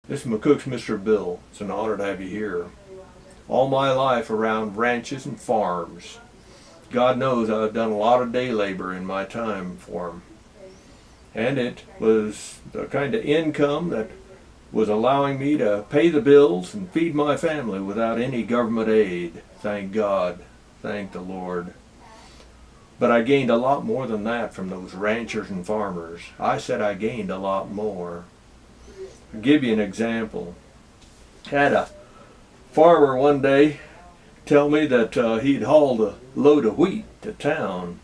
This is McCook's Mr. Bill. It's an honor to have you here. All my life around ranches and farms. God knows I've done a lot of day labor in my time for them. And it was the kind of income that was allowing me to pay the bills and feed my family without any government aid. Thank God. Thank the Lord. But I gained a lot more than that from those ranchers and farmers. I said I gained a lot more. I'll give you an example. Had a farmer one day tell me that he'd hauled a load of wheat to town,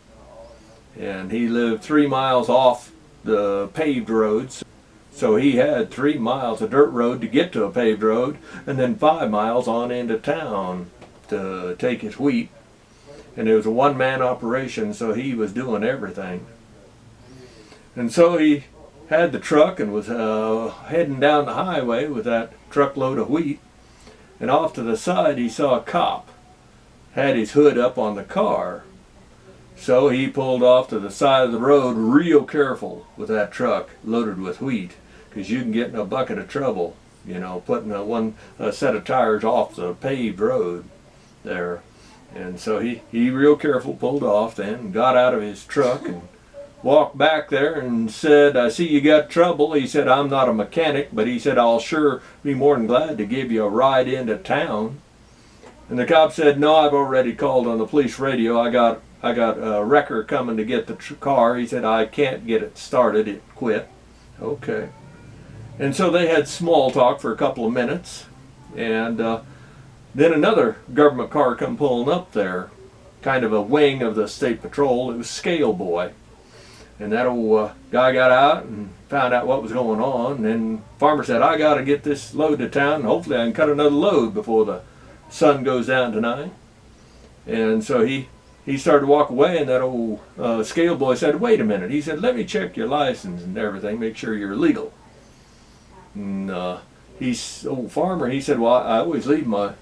and he lived 3 miles off the paved roads, so he had 3 miles of dirt road to get to a paved road, and then 5 miles on into town to take his wheat. And it was a one-man operation, so he was doing everything. And so he had the truck and was heading down the highway with that truckload of wheat, and off to the side he saw a cop had his hood up on the car. So he pulled off to the side of the road real careful with that truck loaded with wheat, because you can get in a bucket of trouble, you know, putting a set of tires off the paved road there. And so he real careful pulled off then, got out of his truck and walked back there and said, "I see you got trouble." He said, "I'm not a mechanic, but," he said, "I'll sure be more than glad to give you a ride into town." And the cop said, "No, I've already called on the police radio. I got a wrecker coming to get the car." He said, "I can't get it started. It quit." Okay. And so they had small talk for a couple of minutes, and then another government car come pulling up there, kind of a wing of the state patrol. It was Scale Boy. And that old guy got out and found out what was going on. And then farmer said, "I got to get this load to town, and hopefully I can cut another load before the sun goes down tonight." And so he started to walk away, and that old Scale Boy said, "Wait a minute." He said, "Let me check your license and everything, make sure you're legal." And old farmer, he said, "Well, I always leave my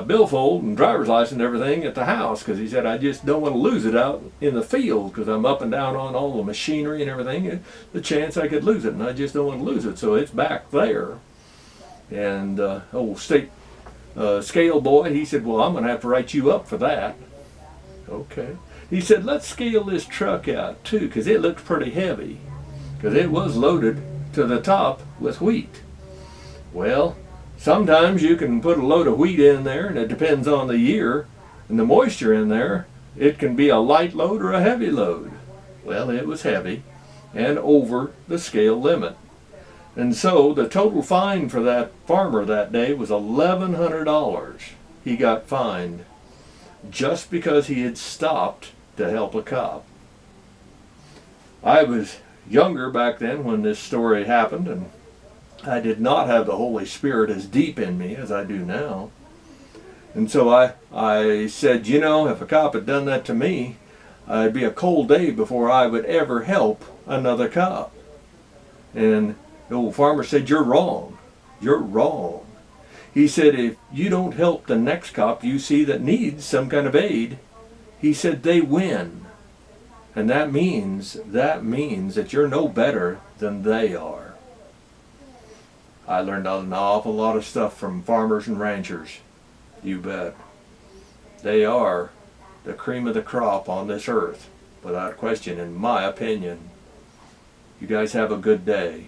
billfold and driver's license and everything at the house, because," he said, "I just don't want to lose it out in the field, because I'm up and down on all the machinery and everything, and the chance I could lose it, and I just don't want to lose it, so it's back there." And old state Scale Boy, he said, "Well, I'm going to have to write you up for that." Okay. He said, "Let's scale this truck out too, because it looks pretty heavy, because it was loaded to the top with wheat." Well, sometimes you can put a load of wheat in there, and it depends on the year and the moisture in there. It can be a light load or a heavy load. Well, it was heavy and over the scale limit. And so the total fine for that farmer that day was $1,100. He got fined just because he had stopped to help a cop. I was younger back then when this story happened, and I did not have the Holy Spirit as deep in me as I do now. And so I said, you know, if a cop had done that to me, it'd be a cold day before I would ever help another cop. And the old farmer said, "You're wrong. You're wrong." He said, "If you don't help the next cop you see that needs some kind of aid," he said, "they win. And that means that you're no better than they are." I learned an awful lot of stuff from farmers and ranchers. You bet. They are the cream of the crop on this earth, without question, in my opinion. You guys have a good day.